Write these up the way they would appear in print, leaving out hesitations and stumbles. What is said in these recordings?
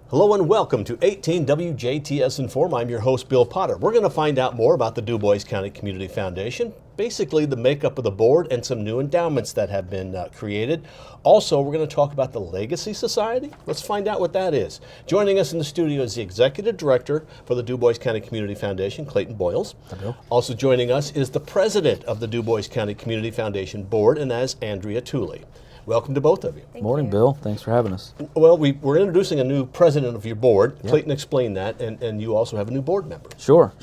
Hello and welcome to 18 WJTS Inform. I'm your host, Bill Potter. We're going to find out more about the Dubois County Community Foundation, basically the makeup of the board and some new endowments that have been created. Also, we're going to talk about the Legacy Society. Let's find out what that is. Joining us in the studio is the Executive Director for the Dubois County Community Foundation, Clayton Boyles. Hello. Also joining us is the President of the Dubois County Community Foundation Board, and that is Andrea Tooley. Welcome to both of you. Morning, Bill. Thanks for having us. Well, we're introducing a new president of your board. Yep. Clayton explained that, and you also have a new board member. Sure.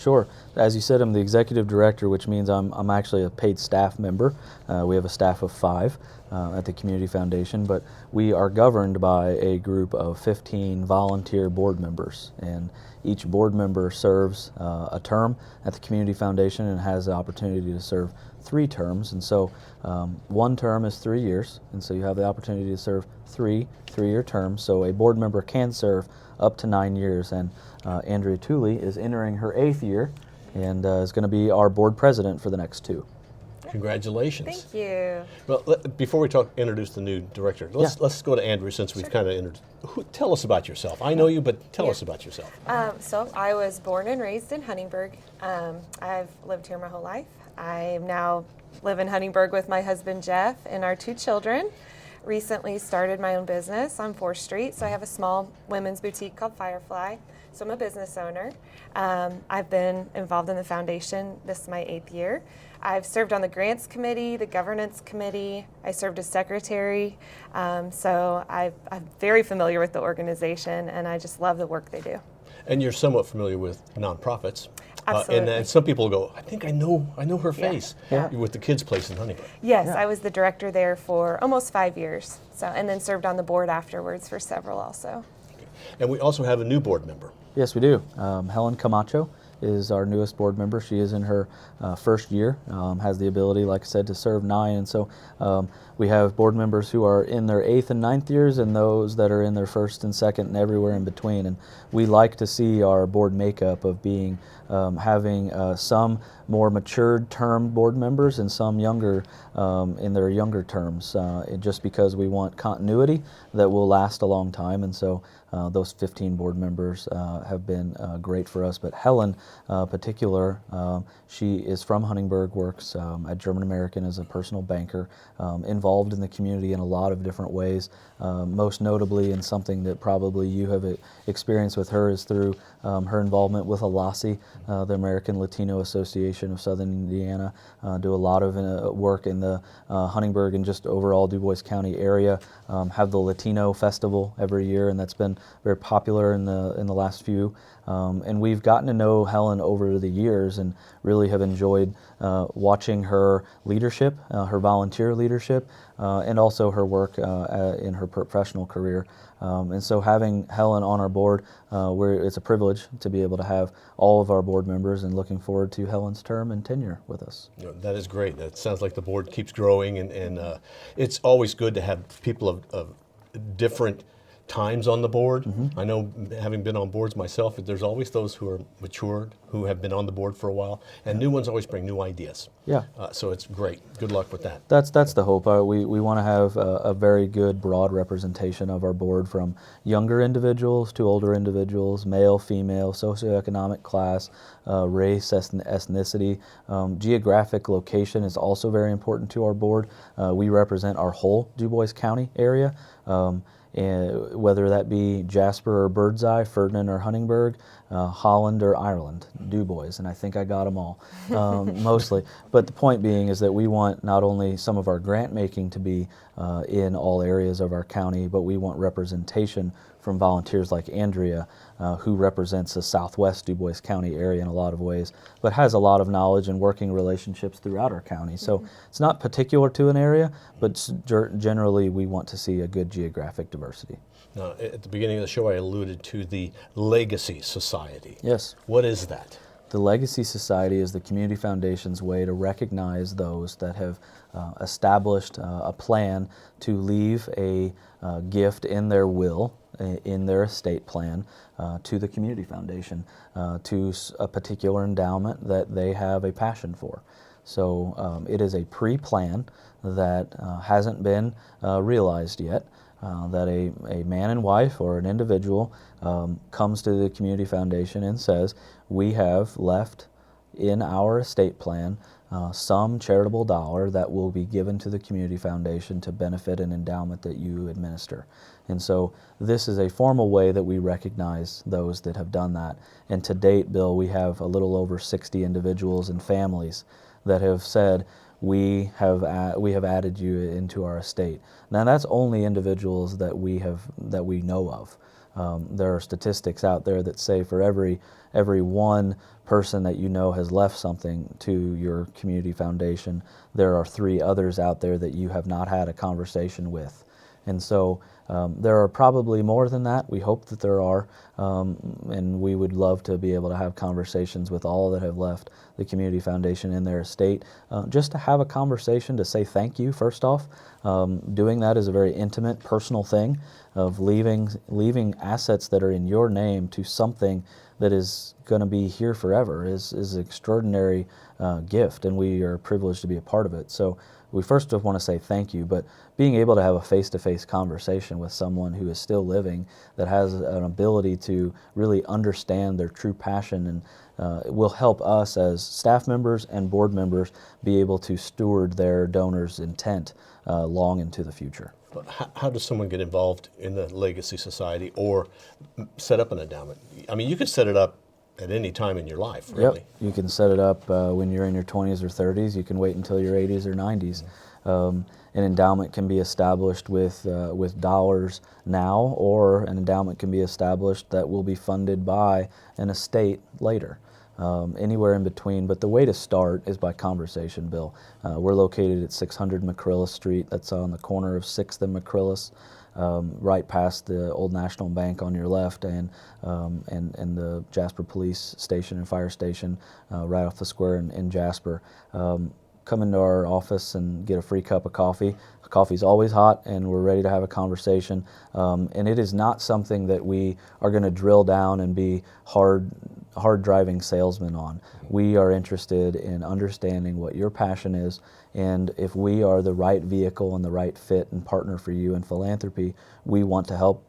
As you said, I'm the executive director, which means I'm actually a paid staff member. We have a staff of 5 at the Community Foundation, but we are governed by a group of 15 volunteer board members, and each board member serves a term at the Community Foundation and has the opportunity to serve 3 terms. And so one term is 3 years, and so you have the opportunity to serve 3-year terms. So a board member can serve up to 9 years, and Andrea Tooley is entering her 8th year and is going to be our board president for the next 2. Congratulations. Thank you. Well, before we introduce the new director, let's go to Andrea since we've kind of introduced. Tell us about yourself. I know you, but tell us about yourself. So I was born and raised in Huntingburg. I've lived here my whole life. I now live in Huntingburg with my husband Jeff and our 2 children. Recently started my own business on 4th Street, so I have a small women's boutique called Firefly. So I'm a business owner. I've been involved in the foundation. This is my 8th year. I've served on the grants committee, the governance committee. I served as secretary. So I'm very familiar with the organization, and I just love the work they do. And you're somewhat familiar with nonprofits. Absolutely. And some people go, I think I know her face. Yeah. With the kids' place in Huntingburg. Yes, Yeah. I was the director there for almost 5 years. So, and then served on the board afterwards for several also. Okay. And we also have a new board member. Yes, we do. Helen Camacho is our newest board member. She is in her 1st year, has the ability, like I said, to serve 9. And so we have board members who are in their 8th and 9th years and those that are in their 1st and 2nd and everywhere in between. And we like to see our board makeup of being having some more matured term board members and some younger in their younger terms, just because we want continuity that will last a long time. And so those 15 board members have been great for us. But Helen, particular, she is from Huntingburg, works at German American as a personal banker, involved in the community in a lot of different ways. Most notably, and something that probably you have experienced with her, is through her involvement with ALASI, the American Latino Association of Southern Indiana. Do a lot of work in the Huntingburg and just overall Dubois County area. Have the Latino Festival every year, and that's been very popular in the last few. And we've gotten to know Helen over the years and really have enjoyed watching her leadership, her volunteer leadership, and also her work in her professional career. And so having Helen on our board, it's a privilege to be able to have all of our board members, and looking forward to Helen's term and tenure with us. That is great. It sounds like the board keeps growing, and it's always good to have people of different times on the board. I know, having been on boards myself, there's always those who are matured, who have been on the board for a while, and new ones always bring new ideas. Yeah. So it's great. Good luck with that. That's the hope. We want to have a very good broad representation of our board, from younger individuals to older individuals, male, female, socioeconomic class, race, ethnicity. Geographic location is also very important to our board. We represent our whole Dubois County area. And whether that be Jasper or Birdseye, Ferdinand or Huntingburg, Holland or Ireland, Dubois, and I think I got them all, mostly. But the point being is that we want not only some of our grant making to be in all areas of our county, but we want representation from volunteers like Andrea, who represents the southwest Dubois County area in a lot of ways, but has a lot of knowledge and working relationships throughout our county. So it's not particular to an area, but generally we want to see a good geographic diversity. Now, at the beginning of the show, I alluded to the Legacy Society. Yes. What is that? The Legacy Society is the Community Foundation's way to recognize those that have established a plan to leave a gift in their will, in their estate plan, to the Community Foundation, to a particular endowment that they have a passion for. So it is a pre-plan that hasn't been realized yet. that a man and wife or an individual comes to the Community Foundation and says, we have left in our estate plan some charitable dollar that will be given to the Community Foundation to benefit an endowment that you administer. And so this is a formal way that we recognize those that have done that. And to date, Bill, we have a little over 60 individuals and families that have said, we have added you into our estate. Now that's only individuals that we know of. There are statistics out there that say for every one person that you know has left something to your community foundation, there are 3 others out there that you have not had a conversation with. And so there are probably more than that. We hope that there are, and we would love to be able to have conversations with all that have left the Community Foundation in their estate, just to have a conversation to say thank you first off. Doing that is a very intimate, personal thing of leaving assets that are in your name to something that is going to be here forever is an extraordinary gift, and we are privileged to be a part of it. So we first just want to say thank you, but being able to have a face-to-face conversation with someone who is still living that has an ability to really understand their true passion and will help us as staff members and board members be able to steward their donors' intent long into the future. How does someone get involved in the Legacy Society or set up an endowment? I mean, you could set it up at any time in your life, really. Yep, you can set it up when you're in your 20s or 30s. You can wait until your 80s or 90s. An endowment can be established with dollars now, or an endowment can be established that will be funded by an estate later. Anywhere in between, but the way to start is by conversation, Bill. We're located at 600 McCrillis Street. That's on the corner of 6th and McCrillis, right past the Old National Bank on your left, and the Jasper Police Station and Fire Station right off the square in Jasper. Come into our office and get a free cup of coffee. Coffee's always hot, and we're ready to have a conversation. And it is not something that we are going to drill down and be hard driving salesmen on. We are interested in understanding what your passion is, and if we are the right vehicle and the right fit and partner for you in philanthropy, we want to help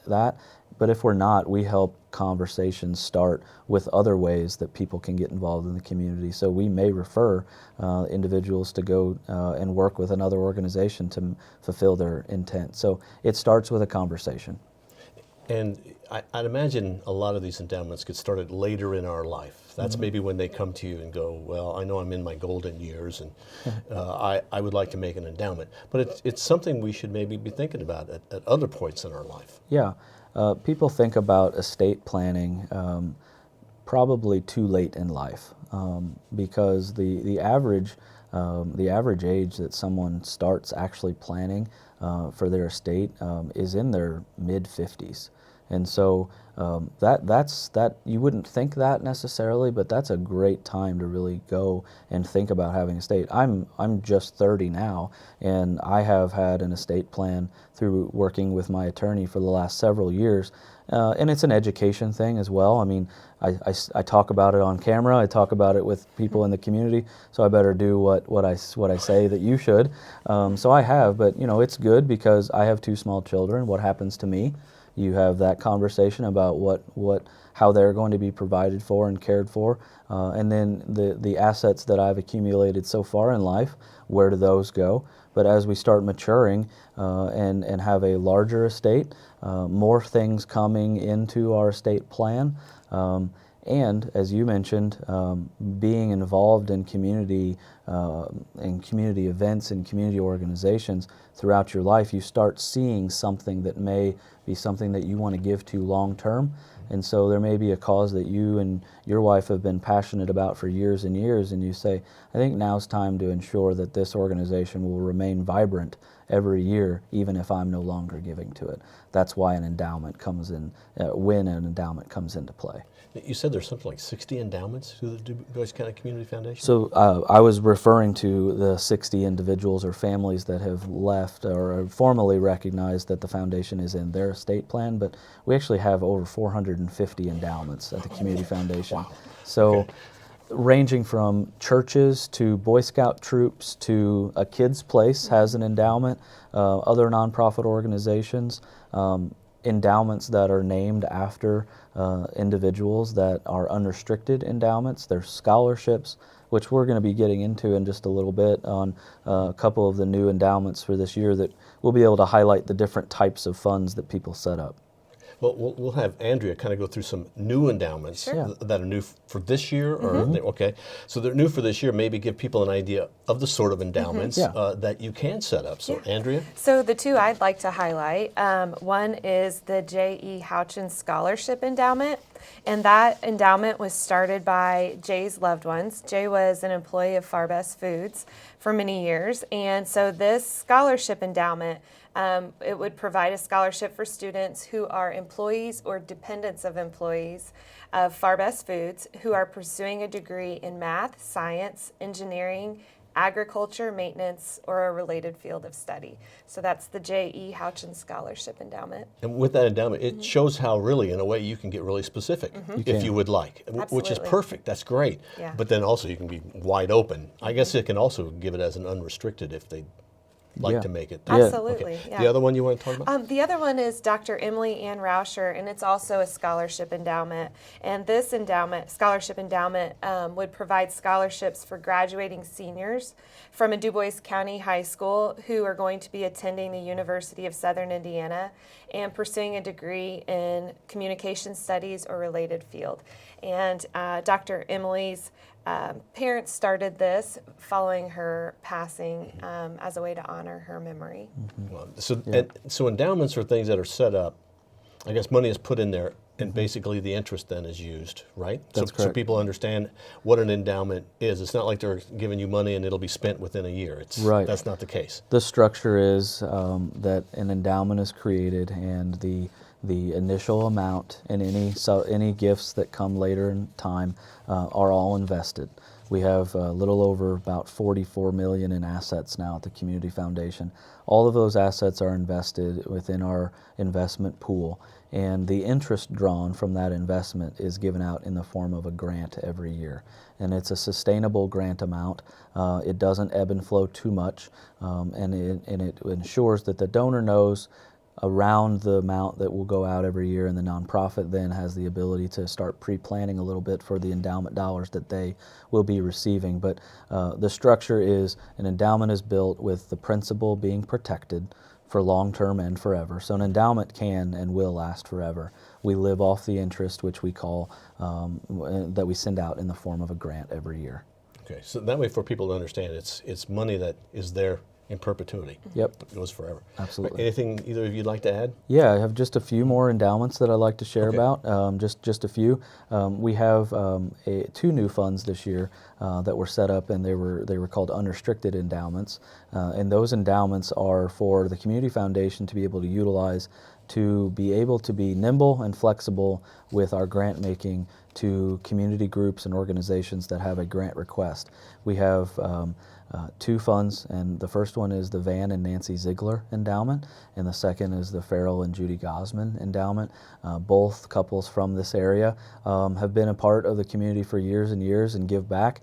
that. But if we're not, we help conversations start with other ways that people can get involved in the community. So we may refer individuals to go and work with another organization to fulfill their intent. So it starts with a conversation. And I'd imagine a lot of these endowments get started later in our life. That's maybe when they come to you and go, well, I know I'm in my golden years, and I would like to make an endowment. But it's something we should maybe be thinking about at other points in our life. Yeah. People think about estate planning probably too late in life because the average age that someone starts actually planning for their estate is in their mid-50s. And so that you wouldn't think that necessarily, but that's a great time to really go and think about having an estate. I'm just 30 now, and I have had an estate plan through working with my attorney for the last several years. And it's an education thing as well. I mean, I talk about it on camera. I talk about it with people in the community. So I better do what I say that you should. So I have, but it's good because I have 2 small children. What happens to me? You have that conversation about how they're going to be provided for and cared for, and then the assets that I've accumulated so far in life. Where do those go? But as we start maturing and have a larger estate, more things coming into our estate plan, and as you mentioned, being involved in community events and community organizations throughout your life, you start seeing something that may be something that you want to give to long term. And so there may be a cause that you and your wife have been passionate about for years and years, and you say, I think now's time to ensure that this organization will remain vibrant every year, even if I'm no longer giving to it. That's why an endowment comes in, when an endowment comes into play. You said there's something like 60 endowments through the Dubois County Community Foundation? So I was referring to the 60 individuals or families that have left or are formally recognized that the foundation is in their estate plan, but we actually have over 450 endowments at the Community Foundation. Wow. So okay. ranging from churches to Boy Scout troops to a kid's place has an endowment, other nonprofit organizations, endowments that are named after individuals that are unrestricted endowments. There's scholarships, which we're going to be getting into in just a little bit on a couple of the new endowments for this year that we'll be able to highlight the different types of funds that people set up. Well, we'll have Andrea kind of go through some new endowments that are new for this year. Or okay, so they're new for this year. Maybe give people an idea of the sort of endowments that you can set up. So, Andrea? So the two I'd like to highlight, one is the J.E. Houchin Scholarship Endowment. And that endowment was started by Jay's loved ones. Jay was an employee of Far Best Foods for many years. And so this scholarship endowment, it would provide a scholarship for students who are employees or dependents of employees of Far Best Foods who are pursuing a degree in math, science, engineering, agriculture, maintenance, or a related field of study. So that's the J.E. Houchin Scholarship Endowment. And with that endowment, it shows how really, in a way, you can get really specific if you would like, which is perfect. That's great. Yeah. But then also you can be wide open. I guess it can also give it as an unrestricted if they like to make it. Absolutely. Okay. Yeah. The other one you want to talk about? The other one is Dr. Emily Ann Rauscher, and it's also a scholarship endowment. And this endowment, scholarship endowment, would provide scholarships for graduating seniors from a Dubois County high school who are going to be attending the University of Southern Indiana and pursuing a degree in communication studies or related field. And Dr. Emily's parents started this following her passing as a way to honor her memory. Well, so endowments are things that are set up. I guess money is put in there, and basically the interest then is used, right? That's so correct. people understand what an endowment is. It's not like they're giving you money and it'll be spent within a year. That's not the case. The structure is that an endowment is created, and the initial amount and any gifts that come later in time are all invested. We have a little over about $44 million in assets now at the Community Foundation. All of those assets are invested within our investment pool, and the interest drawn from that investment is given out in the form of a grant every year. And it's a sustainable grant amount. It doesn't ebb and flow too much, and it ensures that the donor knows around the amount that will go out every year, and the nonprofit then has the ability to start pre-planning a little bit for the endowment dollars that they will be receiving. But the structure is an endowment is built with the principal being protected for long-term and forever. So an endowment can and will last forever. We live off the interest, which we call, that we send out in the form of a grant every year. Okay, so that way for people to understand, it's money that is there in perpetuity. Yep. It goes forever. Absolutely. Anything either of you'd like to add? Yeah, I have just a few more endowments that I'd like to share about. Just a few. We have two new funds this year that were set up, and they were called unrestricted endowments. And those endowments are for the Community Foundation to be able to utilize to be able to be nimble and flexible with our grant making to community groups and organizations that have a grant request. We have two funds, and the first one is the Van and Nancy Ziegler Endowment, and the second is the Farrell and Judy Gosman Endowment. Both couples from this area have been a part of the community for years and years and give back.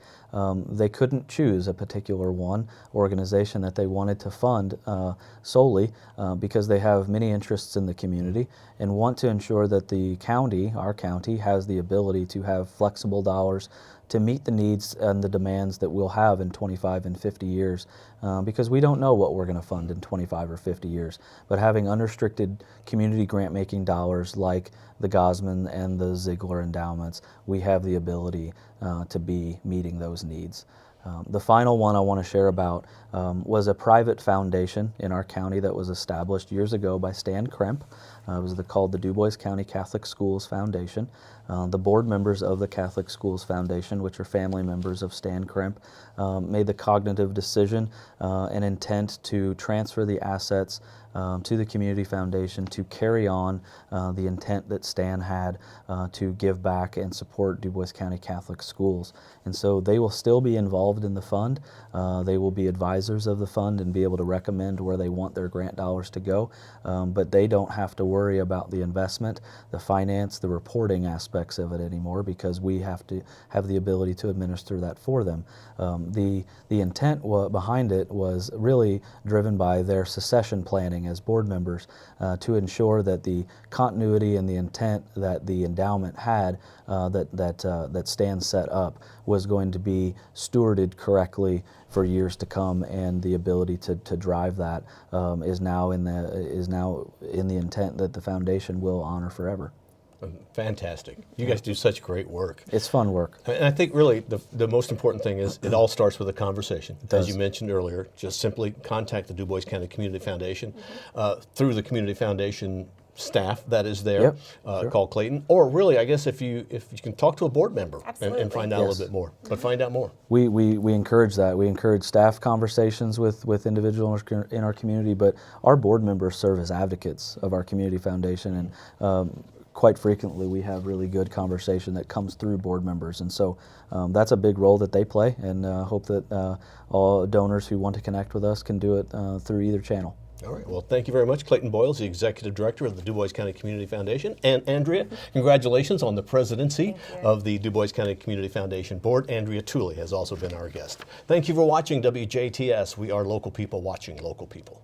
They couldn't choose a particular organization that they wanted to fund solely because they have many interests in the community and want to ensure that the county, our county, has the ability to have flexible dollars to meet the needs and the demands that we'll have in 25 and 50 years, because we don't know what we're going to fund in 25 or 50 years. But having unrestricted community grant-making dollars like the Gosman and the Ziegler endowments, we have the ability to be meeting those needs. The final one I want to share about was a private foundation in our county that was established years ago by Stan Kremp. It was called the Dubois County Catholic Schools Foundation. The board members of the Catholic Schools Foundation, which are family members of Stan Kremp, made the cognitive decision and intent to transfer the assets to the Community Foundation to carry on the intent that Stan had to give back and support Dubois County Catholic schools. And so they will still be involved in the fund. They will be advisors of the fund and be able to recommend where they want their grant dollars to go, but they don't have to worry about the investment, the finance, the reporting aspects of it anymore, because we have to have the ability to administer that for them. The intent behind it was really driven by their succession planning as board members to ensure that the continuity and the intent that the endowment had that Stan set up was going to be stewarded correctly for years to come, and the ability to drive that is now in the intent that the foundation will honor forever. Fantastic. You guys do such great work. It's fun work. And I think really the most important thing is it all starts with a conversation. does. As you mentioned earlier, just simply contact the Dubois County Community Foundation through the Community Foundation staff that is there. Yep, sure. Call Clayton, or really, I guess if you can talk to a board member and find out a Yes. little bit more. But find out more. We encourage that. We encourage staff conversations with individuals in our community, but our board members serve as advocates of our Community Foundation, and quite frequently we have really good conversation that comes through board members, and so that's a big role that they play, and hope that all donors who want to connect with us can do it through either channel. All right. Well, thank you very much, Clayton Boyles, the Executive Director of the Dubois County Community Foundation. And Andrea, congratulations on the presidency of the Dubois County Community Foundation Board. Andrea Tooley has also been our guest. Thank you for watching WJTS. We are local people watching local people.